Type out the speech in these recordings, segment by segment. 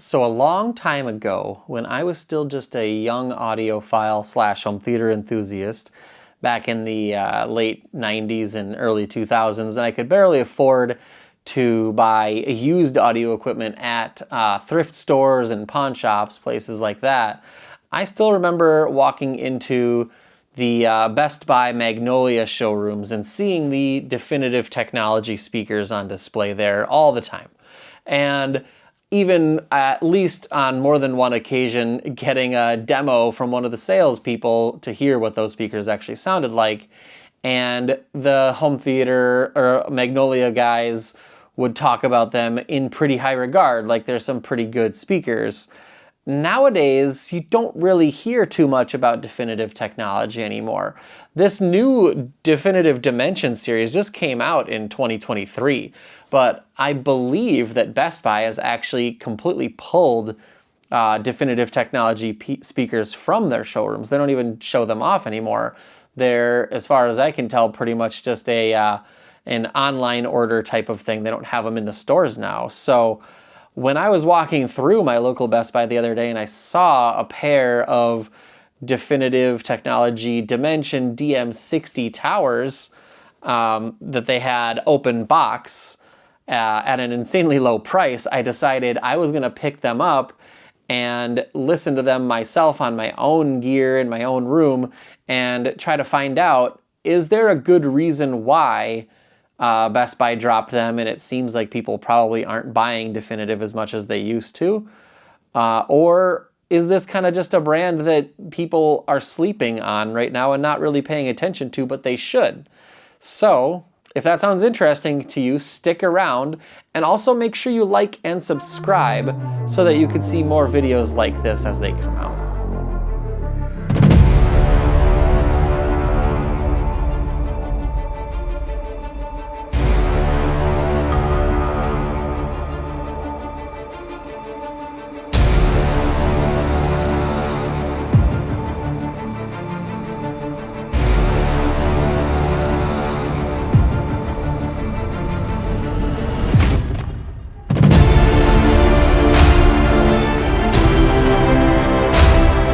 So a long time ago, when I was still just a young audiophile slash home theater enthusiast, back in the late 90s and early 2000s, and I could barely afford to buy used audio equipment at thrift stores and pawn shops, places like that, I still remember walking into the Best Buy Magnolia showrooms and seeing the Definitive Technology speakers on display there all the time. And even at least on more than one occasion, getting a demo from one of the salespeople to hear what those speakers actually sounded like. And the home theater or Magnolia guys would talk about them in pretty high regard, like there's some pretty good speakers. Nowadays, you don't really hear too much about Definitive Technology anymore. This new Definitive Dimension series just came out in 2023, but I believe that Best Buy has actually completely pulled Definitive Technology speakers from their showrooms. They don't even show them off anymore. They're, as far as I can tell, pretty much just an online order type of thing. They don't have them in the stores now. So when I was walking through my local Best Buy the other day and I saw a pair of Definitive Technology Dymension DM60 towers that they had open box at an insanely low price, I decided I was going to pick them up and listen to them myself on my own gear in my own room and try to find out, is there a good reason why Best Buy dropped them, and it seems like people probably aren't buying Definitive as much as they used to? Or is this kind of just a brand that people are sleeping on right now and not really paying attention to, but they should? So if that sounds interesting to you, stick around, and also make sure you like and subscribe so that you can see more videos like this as they come out.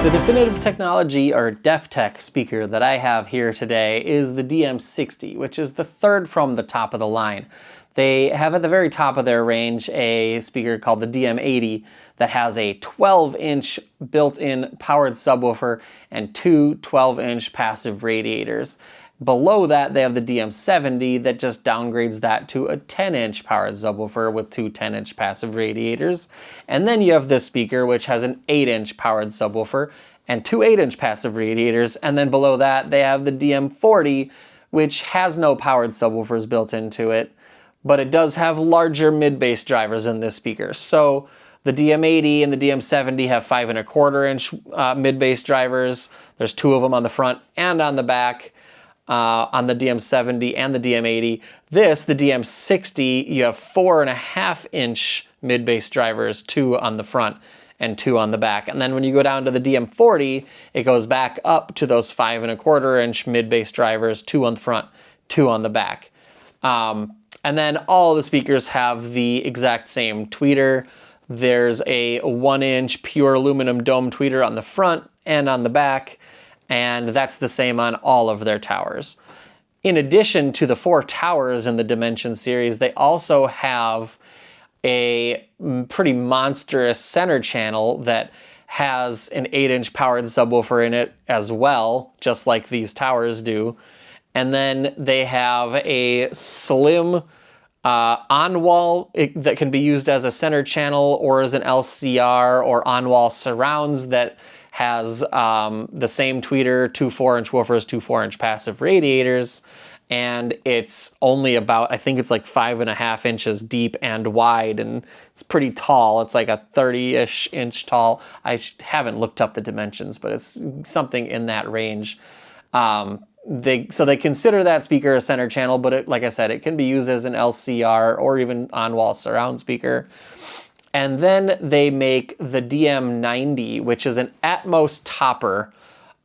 The Definitive Technology, or DefTech speaker that I have here today is the DM60, which is the third from the top of the line. They have at the very top of their range a speaker called the DM80 that has a 12-inch built-in powered subwoofer and two 12-inch passive radiators. Below that, they have the DM70 that just downgrades that to a 10-inch powered subwoofer with two 10-inch passive radiators. And then you have this speaker, which has an 8-inch powered subwoofer and two 8-inch passive radiators. And then below that, they have the DM40, which has no powered subwoofers built into it, but it does have larger mid-bass drivers in this speaker. So the DM80 and the DM70 have 5.25-inch mid-bass drivers. There's two of them on the front and on the back. On the DM70 and the DM80. This, the DM60, you have 4.5-inch mid-bass drivers, two on the front and two on the back. And then when you go down to the DM40, it goes back up to those 5.25-inch mid-bass drivers, two on the front, two on the back. And then all the speakers have the exact same tweeter. There's a 1-inch pure aluminum dome tweeter on the front and on the back, and that's the same on all of their towers. In addition to the 4 towers in the Dymension series, they also have a pretty monstrous center channel that has an 8-inch powered subwoofer in it as well, just like these towers do. And then they have a slim on-wall that can be used as a center channel or as an LCR or on-wall surrounds that has the same tweeter, two 4-inch woofers, two 4-inch passive radiators, and it's only about, I think it's like 5.5 inches deep and wide, and it's pretty tall. It's like a 30-ish inch tall. I haven't looked up the dimensions, but it's something in that range. So they consider that speaker a center channel, but like I said, it can be used as an LCR or even on-wall surround speaker. And then they make the DM90, which is an Atmos topper.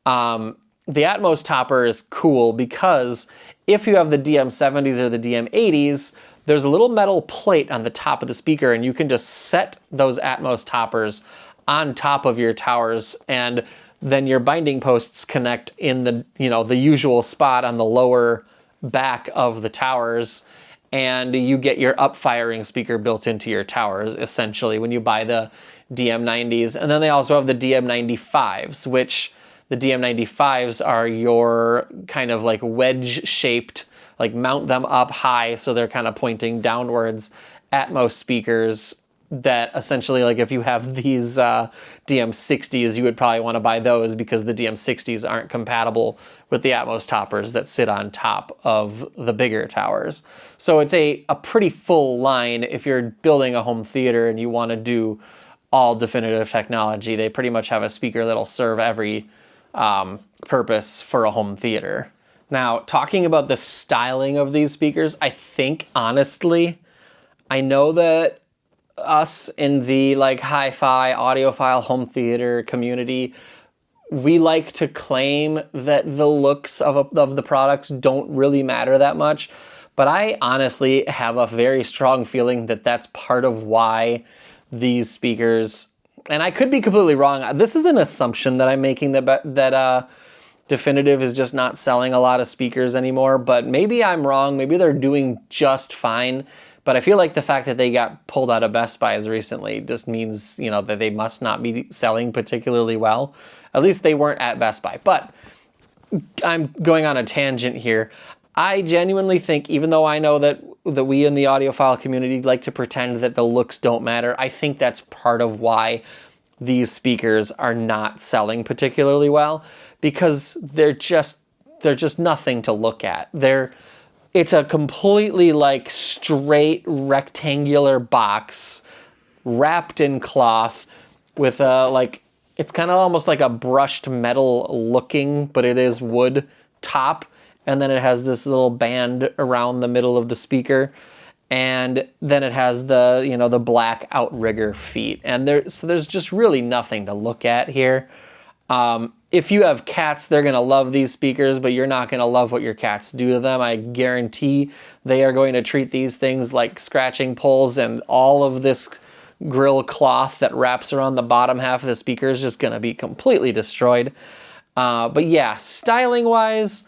The Atmos topper is cool because if you have the DM70s or the DM80s, there's a little metal plate on the top of the speaker, and you can just set those Atmos toppers on top of your towers, and then your binding posts connect in the, the usual spot on the lower back of the towers, and you get your up-firing speaker built into your towers, essentially, when you buy the DM90s. And then they also have the DM95s, which the DM95s are your kind of like wedge-shaped, like mount them up high so they're kind of pointing downwards Atmos speakers that essentially, like if you have these DM60s, you would probably want to buy those because the DM60s aren't compatible with the Atmos toppers that sit on top of the bigger towers. So it's a pretty full line if you're building a home theater and you want to do all definitive technology. They pretty much have a speaker that'll serve every purpose for a home theater. Now, talking about the styling of these speakers, I think, honestly, I know that us in the like hi-fi, audiophile home theater community, we like to claim that the looks of the products don't really matter that much. But I honestly have a very strong feeling that that's part of why these speakers, and I could be completely wrong. This is an assumption that I'm making that Definitive is just not selling a lot of speakers anymore, but maybe I'm wrong. Maybe they're doing just fine. But I feel like the fact that they got pulled out of Best Buys recently just means, that they must not be selling particularly well. At least they weren't at Best Buy. But I'm going on a tangent here. I genuinely think, even though I know that we in the audiophile community like to pretend that the looks don't matter, I think that's part of why these speakers are not selling particularly well, because they're just nothing to look at. It's a completely like straight rectangular box wrapped in cloth with it's kind of almost like a brushed metal looking, but it is wood top. And then it has this little band around the middle of the speaker. And then it has the, the black outrigger feet. And there's just really nothing to look at here. If you have cats, they're going to love these speakers, but you're not going to love what your cats do to them. I guarantee they are going to treat these things like scratching poles, and all of this grill cloth that wraps around the bottom half of the speaker is just going to be completely destroyed. But yeah, styling-wise,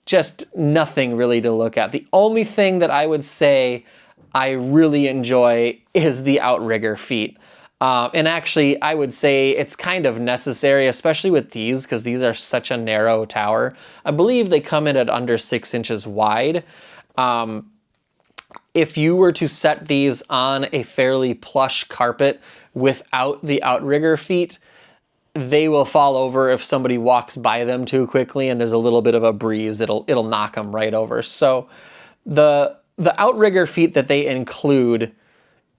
just nothing really to look at. The only thing that I would say I really enjoy is the outrigger feet. And actually, I would say it's kind of necessary, especially with these, because these are such a narrow tower. I believe they come in at under 6 inches wide. If you were to set these on a fairly plush carpet without the outrigger feet, they will fall over if somebody walks by them too quickly and there's a little bit of a breeze. It'll knock them right over. So the outrigger feet that they include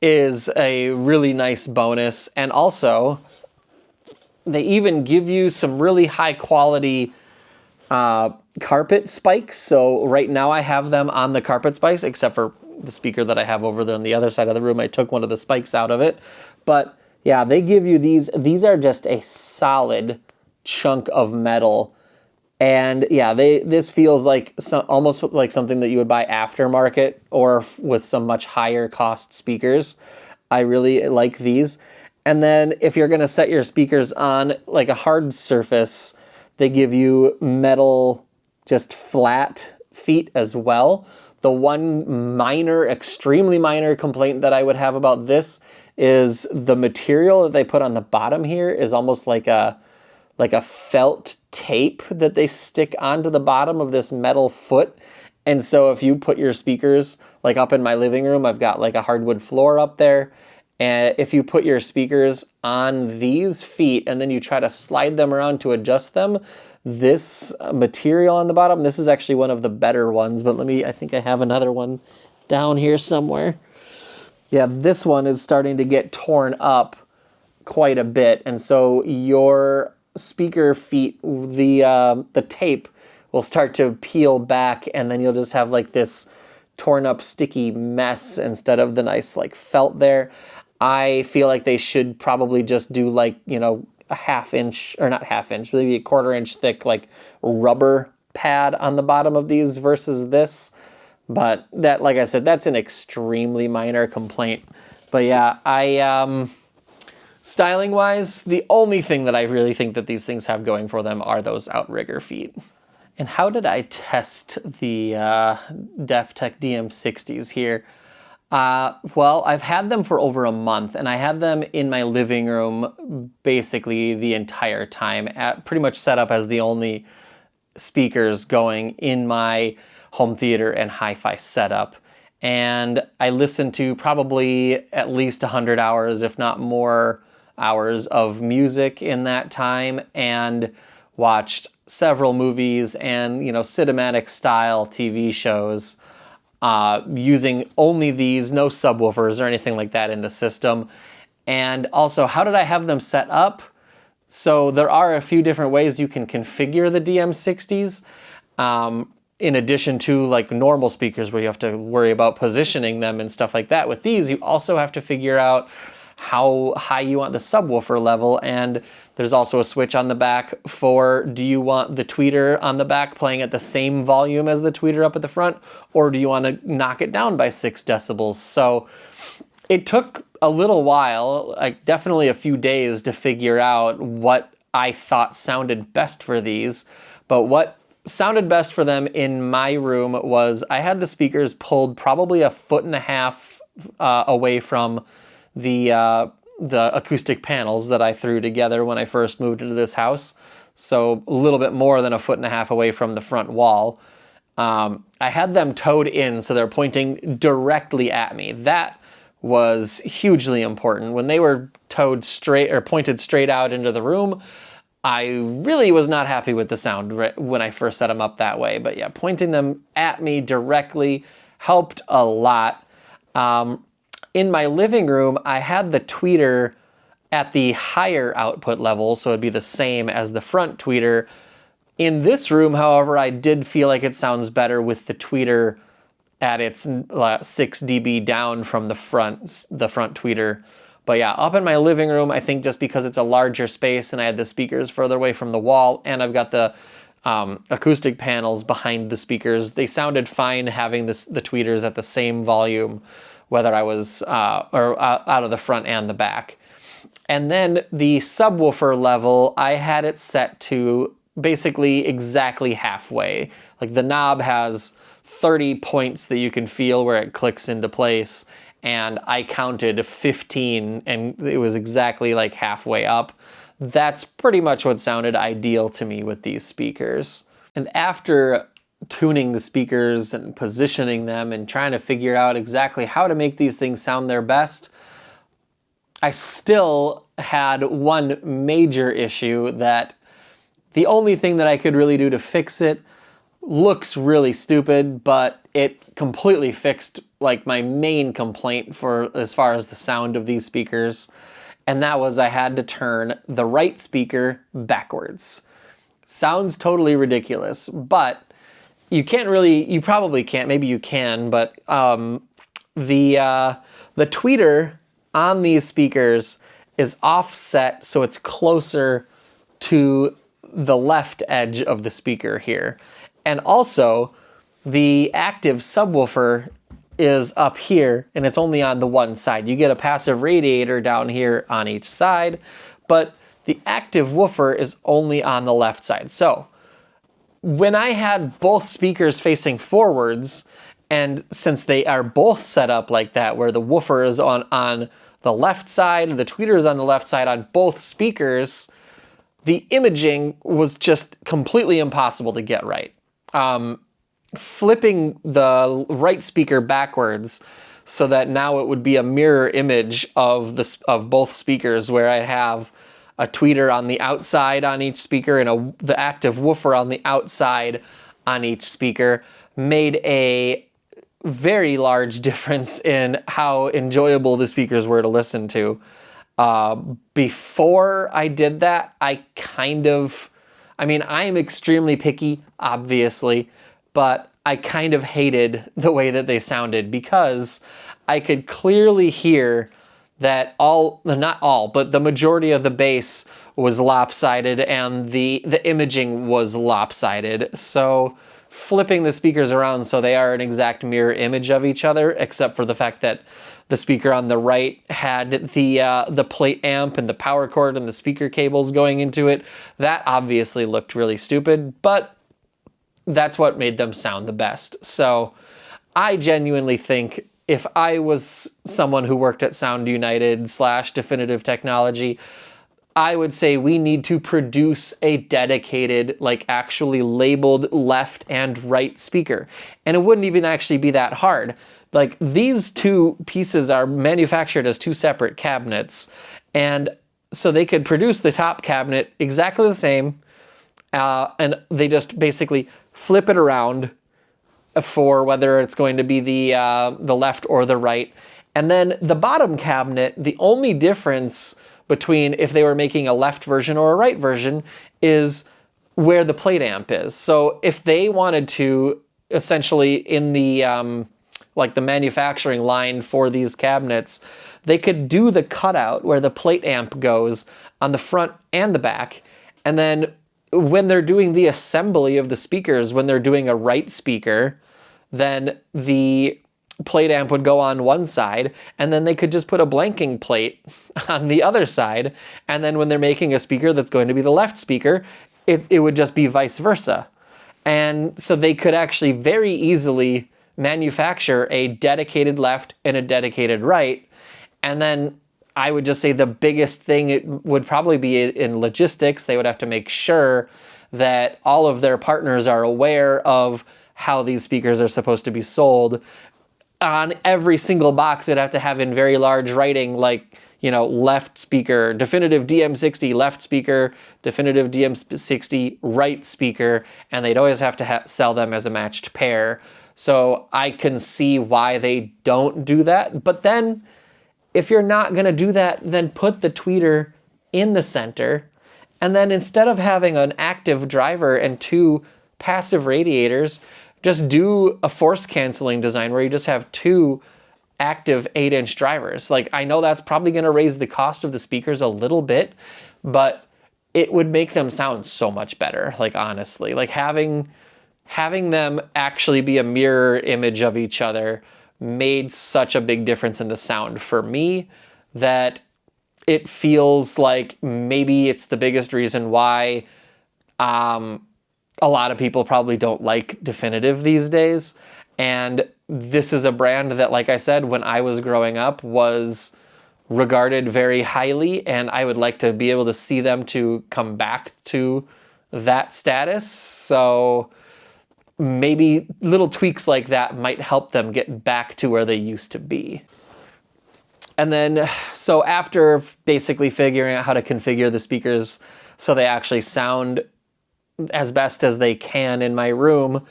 is a really nice bonus. And also, they even give you some really high quality carpet spikes. So right now I have them on the carpet spikes, except for the speaker that I have over there on the other side of the room. I took one of the spikes out of it. But yeah, they give you these. These are just a solid chunk of metal. And yeah, this feels like almost like something that you would buy aftermarket or with some much higher cost speakers. I really like these. And then if you're going to set your speakers on like a hard surface, they give you metal, just flat feet as well. The one minor, extremely minor complaint that I would have about this is the material that they put on the bottom here is almost like a felt tape that they stick onto the bottom of this metal foot. And so if you put your speakers, like up in my living room, I've got like a hardwood floor up there. And if you put your speakers on these feet and then you try to slide them around to adjust them, this material on the bottom, this is actually one of the better ones, but I think I have another one down here somewhere. Yeah, this one is starting to get torn up quite a bit. And so your speaker feet, the tape will start to peel back, and then you'll just have like this torn up sticky mess instead of the nice like felt there. I feel like they should probably just do like, a half inch, or not half inch, maybe a 1/4 inch thick like rubber pad on the bottom of these versus this. But that, like I said, that's an extremely minor complaint. But yeah, styling wise, the only thing that I really think that these things have going for them are those outrigger feet. And how did I test the DefTech DM60s here? Well, I've had them for over a month, and I had them in my living room basically the entire time, pretty much set up as the only speakers going in my home theater and hi-fi setup. And I listened to probably at least 100 hours, if not more hours of music in that time, and watched several movies and, cinematic style TV shows using only these, no subwoofers or anything like that in the system. And also, how did I have them set up? So there are a few different ways you can configure the DM60s. In addition to like normal speakers where you have to worry about positioning them and stuff like that. With these, you also have to figure out how high you want the subwoofer level, and there's also a switch on the back for, do you want the tweeter on the back playing at the same volume as the tweeter up at the front, or do you want to knock it down by 6 decibels? So it took a little while, like definitely a few days, to figure out what I thought sounded best for these. But what sounded best for them in my room was I had the speakers pulled probably 1.5 feet away from the acoustic panels that I threw together when I first moved into this house. So a little bit more than 1.5 feet away from the front wall. I had them towed in so they're pointing directly at me. That was hugely important. When they were towed straight or pointed straight out into the room, I really was not happy with the sound when I first set them up that way. But yeah, pointing them at me directly helped a lot. In my living room, I had the tweeter at the higher output level, so it'd be the same as the front tweeter. In this room, however, I did feel like it sounds better with the tweeter at its 6 dB down from the front tweeter. But yeah, up in my living room, I think just because it's a larger space and I had the speakers further away from the wall, and I've got the acoustic panels behind the speakers, they sounded fine having the tweeters at the same volume, whether I was out of the front and the back. And then the subwoofer level, I had it set to basically exactly halfway. Like the knob has 30 points that you can feel where it clicks into place, and I counted 15 and it was exactly like halfway up. That's pretty much what sounded ideal to me with these speakers. And after tuning the speakers and positioning them and trying to figure out exactly how to make these things sound their best, I still had one major issue that the only thing that I could really do to fix it looks really stupid, but it completely fixed like my main complaint for as far as the sound of these speakers, and that was I had to turn the right speaker backwards. Sounds totally ridiculous, but you probably can't, maybe you can, but the tweeter on these speakers is offset so it's closer to the left edge of the speaker here. And also, the active subwoofer is up here, and it's only on the one side. You get a passive radiator down here on each side, but the active woofer is only on the left side. So when I had both speakers facing forwards, and since they are both set up like that, where the woofer is on the left side and the tweeter is on the left side on both speakers, the imaging was just completely impossible to get right. Flipping the right speaker backwards so that now it would be a mirror image of both speakers, where I have a tweeter on the outside on each speaker and the active woofer on the outside on each speaker, made a very large difference in how enjoyable the speakers were to listen to. Before I did that, I'm extremely picky, obviously, but I kind of hated the way that they sounded, because I could clearly hear that not all, but the majority of the bass was lopsided and the imaging was lopsided. So flipping the speakers around so they are an exact mirror image of each other, except for the fact that the speaker on the right had the plate amp and the power cord and the speaker cables going into it. That obviously looked really stupid, but that's what made them sound the best. So I genuinely think if I was someone who worked at Sound United / Definitive Technology, I would say we need to produce a dedicated, like actually labeled left and right speaker. And it wouldn't even actually be that hard. Like these two pieces are manufactured as two separate cabinets. And so they could produce the top cabinet exactly the same. And they just basically flip it around for whether it's going to be the left or the right. And then the bottom cabinet, the only difference between if they were making a left version or a right version is where the plate amp is. So if they wanted to essentially in the like the manufacturing line for these cabinets, they could do the cutout where the plate amp goes on the front and the back. And then when they're doing the assembly of the speakers, when they're doing a right speaker, then the plate amp would go on one side, and then they could just put a blanking plate on the other side. And then when they're making a speaker that's going to be the left speaker, it would just be vice versa. And so they could actually very easily manufacture a dedicated left and a dedicated right. And then I would just say the biggest thing it would probably be in logistics. They would have to make sure that all of their partners are aware of how these speakers are supposed to be sold. On every single box, it'd have to have in very large writing, like, you know, left speaker, Definitive DM60 left speaker, Definitive DM60 right speaker, and they'd always have to sell them as a matched pair. So I can see why they don't do that. But then if you're not going to do that, then put the tweeter in the center. And then instead of having an active driver and two passive radiators, just do a force canceling design where you just have two active 8-inch drivers. Like, I know that's probably going to raise the cost of the speakers a little bit, but it would make them sound so much better. Like, honestly, like having them actually be a mirror image of each other made such a big difference in the sound for me that it feels like maybe it's the biggest reason why a lot of people probably don't like Definitive these days. And this is a brand that, like I said, when I was growing up was regarded very highly, and I would like to be able to see them to come back to that status. So maybe little tweaks like that might help them get back to where they used to be. And then, so after basically figuring out how to configure the speakers so they actually sound as best as they can in my room,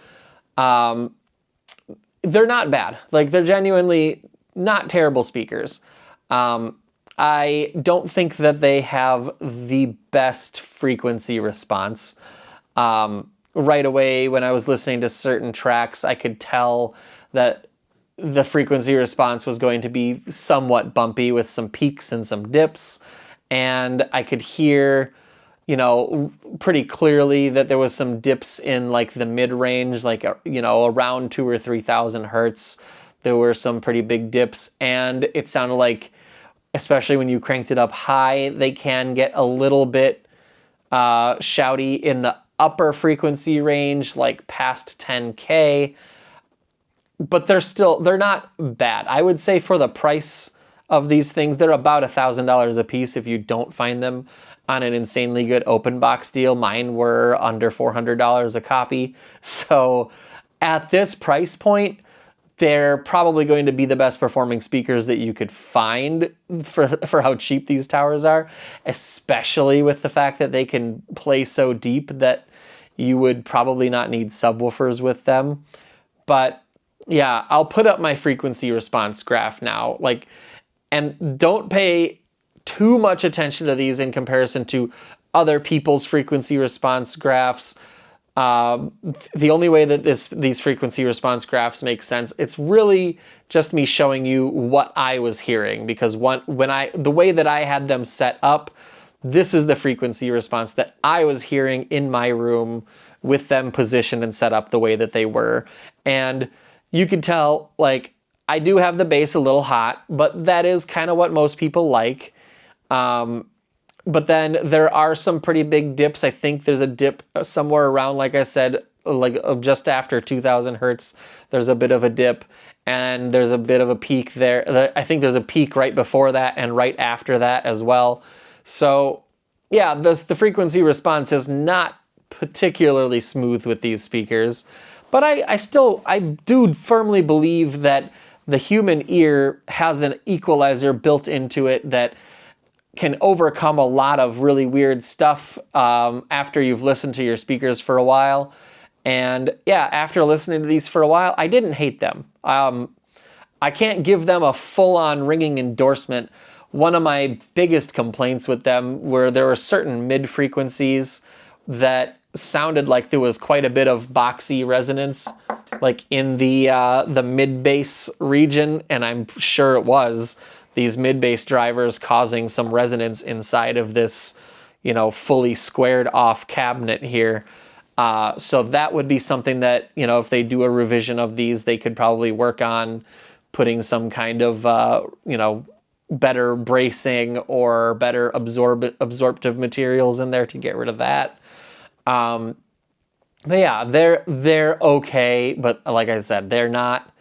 they're not bad. Like, they're genuinely not terrible speakers. I don't think that they have the best frequency response. Right away, when I was listening to certain tracks, I could tell that the frequency response was going to be somewhat bumpy with some peaks and some dips. And I could hear, you know, pretty clearly that there was some dips in like the mid-range, like, you know, around 2,000 or 3,000 hertz. There were some pretty big dips, and it sounded like, especially when you cranked it up high, they can get a little bit shouty in the upper frequency range, like past 10K, but they're not bad. I would say for the price of these things, they're about $1,000 a piece if you don't find them on an insanely good open box deal. Mine were under $400 a copy. So at this price point, they're probably going to be the best performing speakers that you could find for how cheap these towers are, especially with the fact that they can play so deep that you would probably not need subwoofers with them. But yeah, I'll put up my frequency response graph now. Like, and don't pay too much attention to these in comparison to other people's frequency response graphs. The only way that these frequency response graphs make sense, it's really just me showing you what I was hearing, because the way that I had them set up, this is the frequency response that I was hearing in my room with them positioned and set up the way that they were. And you could tell, like, I do have the bass a little hot, but that is kind of what most people like. But then there are some pretty big dips. I think there's a dip somewhere around, like I said, like just after 2000 hertz, there's a bit of a dip, and there's a bit of a peak there. I think there's a peak right before that and right after that as well. So yeah, the frequency response is not particularly smooth with these speakers, but I do firmly believe that the human ear has an equalizer built into it that can overcome a lot of really weird stuff after you've listened to your speakers for a while. And yeah, after listening to these for a while, I didn't hate them. I can't give them a full-on ringing endorsement. One of my biggest complaints with them were there were certain mid-frequencies that sounded like there was quite a bit of boxy resonance, like in the mid-bass region, and I'm sure it was these mid-bass drivers causing some resonance inside of this, you know, fully squared off cabinet here. So that would be something that, you know, if they do a revision of these, they could probably work on putting some kind of, you know, better bracing or better absorptive materials in there to get rid of that. But yeah, they're okay, but like I said, they're not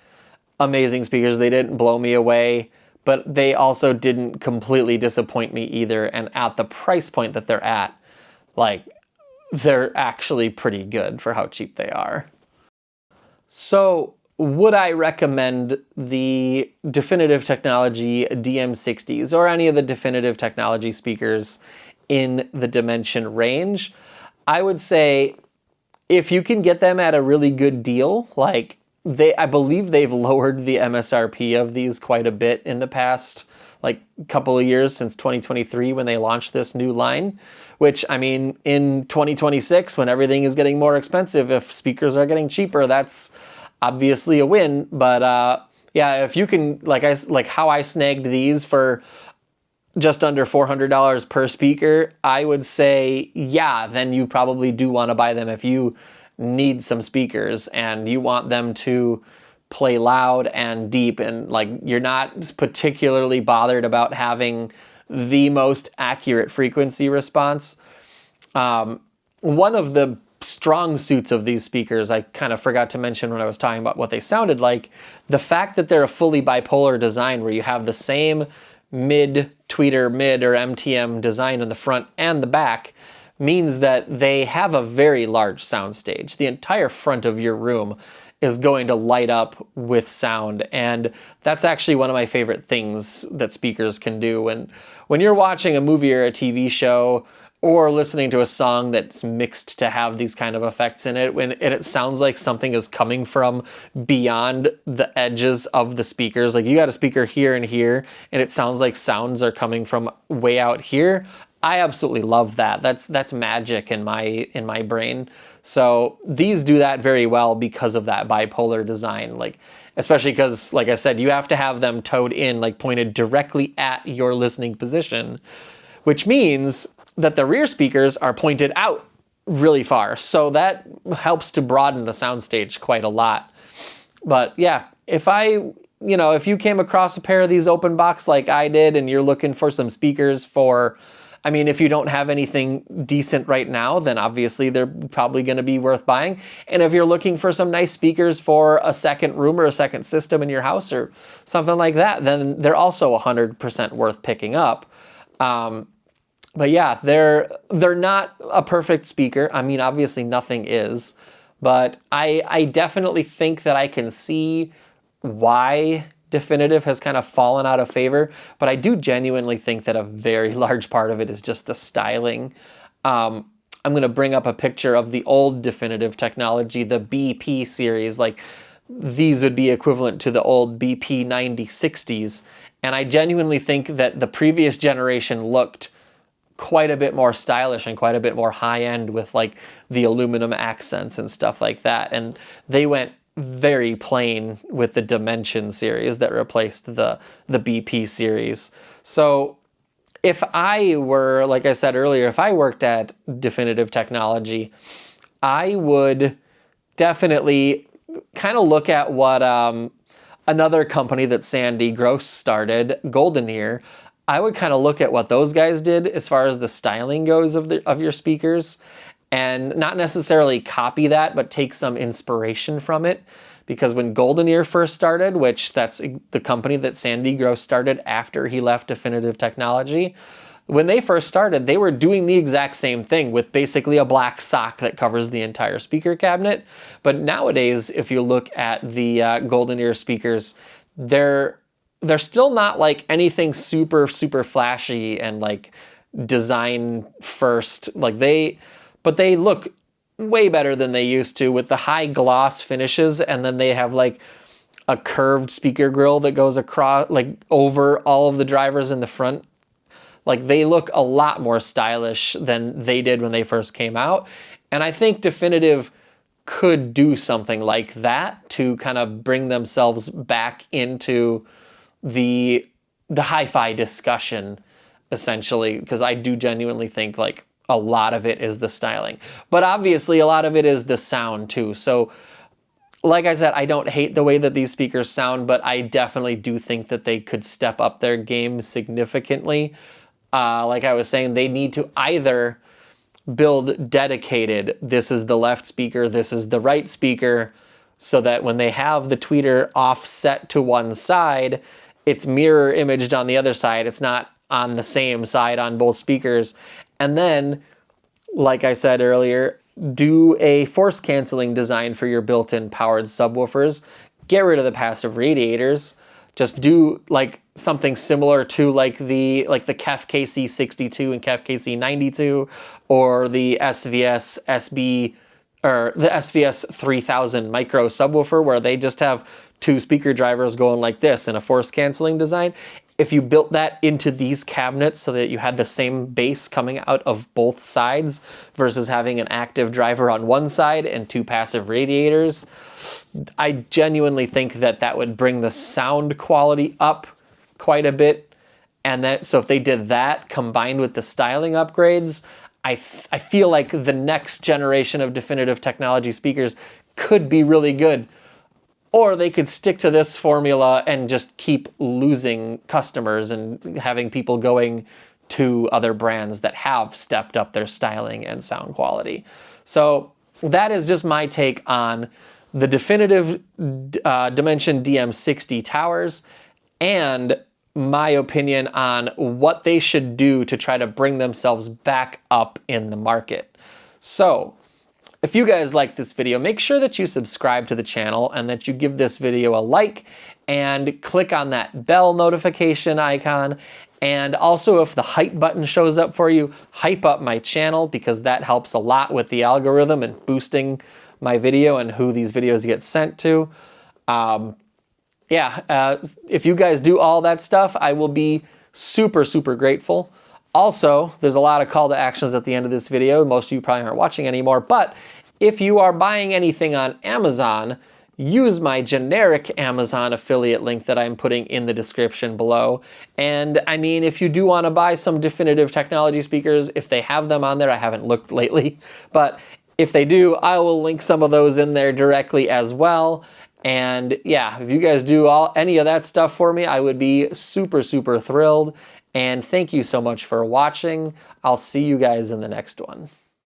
amazing speakers. They didn't blow me away, but they also didn't completely disappoint me either. And at the price point that they're at, like, they're actually pretty good for how cheap they are. So would I recommend the Definitive Technology DM60s or any of the Definitive Technology speakers in the Dymension range? I would say if you can get them at a really good deal, like I believe they've lowered the MSRP of these quite a bit in the past, like couple of years since 2023 when they launched this new line, which, I mean, in 2026 when everything is getting more expensive, if speakers are getting cheaper, that's obviously a win. But yeah, if you can, like how I snagged these for just under $400 per speaker, I would say, yeah, then you probably do want to buy them if you need some speakers and you want them to play loud and deep, and like you're not particularly bothered about having the most accurate frequency response. One of the strong suits of these speakers, I kind of forgot to mention when I was talking about what they sounded like, the fact that they're a fully bipolar design where you have the same tweeter mid or MTM design in the front and the back means that they have a very large soundstage. The entire front of your room is going to light up with sound, and that's actually one of my favorite things that speakers can do. When you're watching a movie or a TV show or listening to a song that's mixed to have these kind of effects in it, and it sounds like something is coming from beyond the edges of the speakers, like you got a speaker here and here, and it sounds like sounds are coming from way out here. I absolutely love that. That's magic in my brain. So these do that very well because of that bipolar design, like especially because, like I said, you have to have them towed in, like pointed directly at your listening position, which means that the rear speakers are pointed out really far. So that helps to broaden the soundstage quite a lot. But yeah, if you came across a pair of these open box like I did and you're looking for some speakers for, I mean, if you don't have anything decent right now, then obviously they're probably going to be worth buying. And if you're looking for some nice speakers for a second room or a second system in your house or something like that, then they're also 100% worth picking up. But yeah, they're not a perfect speaker. I mean, obviously nothing is, but I definitely think that I can see why Definitive has kind of fallen out of favor, but I do genuinely think that a very large part of it is just the styling. I'm going to bring up a picture of the old Definitive Technology, the BP series. Like, these would be equivalent to the old BP 9060s, and I genuinely think that the previous generation looked quite a bit more stylish and quite a bit more high-end with like the aluminum accents and stuff like that, and they went very plain with the Dymension series that replaced the BP series. So if I were, like I said earlier, if I worked at Definitive Technology, I would definitely kind of look at what another company that Sandy Gross started, Golden Ear. I would kind of look at what those guys did as far as the styling goes of your speakers, and not necessarily copy that, but take some inspiration from it. Because when Golden Ear first started, which that's the company that Sandy Gross started after he left Definitive Technology, when they first started, they were doing the exact same thing with basically a black sock that covers the entire speaker cabinet. But nowadays, if you look at the Golden Ear speakers, they're still not like anything super, super flashy and like design first. But they look way better than they used to with the high gloss finishes, and then they have like a curved speaker grill that goes across, like over all of the drivers in the front. Like, they look a lot more stylish than they did when they first came out. And I think Definitive could do something like that to kind of bring themselves back into the hi-fi discussion, essentially, because I do genuinely think like a lot of it is the styling, but obviously a lot of it is the sound too. So like I said, I don't hate the way that these speakers sound, but I definitely do think that they could step up their game significantly. Like I was saying, they need to either build dedicated, this is the left speaker, this is the right speaker, so that when they have the tweeter offset to one side, it's mirror imaged on the other side. It's not on the same side on both speakers. And then, like I said earlier, do a force canceling design for your built-in powered subwoofers. Get rid of the passive radiators. Just do like something similar to like the KEF KC62 and KEF KC92, or the SVS SB, or the SVS 3000 micro subwoofer, where they just have two speaker drivers going like this in a force canceling design. If you built that into these cabinets so that you had the same bass coming out of both sides versus having an active driver on one side and two passive radiators, I genuinely think that that would bring the sound quality up quite a bit. And so if they did that combined with the styling upgrades, I feel like the next generation of Definitive Technology speakers could be really good. Or they could stick to this formula and just keep losing customers and having people going to other brands that have stepped up their styling and sound quality. So that is just my take on the Definitive Dymension DM60 towers, and my opinion on what they should do to try to bring themselves back up in the market. So if you guys like this video, make sure that you subscribe to the channel and that you give this video a like and click on that bell notification icon. And also, if the hype button shows up for you, hype up my channel, because that helps a lot with the algorithm and boosting my video and who these videos get sent to. If you guys do all that stuff, I will be super, super grateful. Also, there's a lot of call to actions at the end of this video. Most of you probably aren't watching anymore, but if you are buying anything on Amazon, use my generic Amazon affiliate link that I'm putting in the description below. And I mean, if you do want to buy some Definitive Technology speakers, if they have them on there, I haven't looked lately, but if they do, I will link some of those in there directly as well. And yeah, if you guys do any of that stuff for me, I would be super, super thrilled. And thank you so much for watching. I'll see you guys in the next one.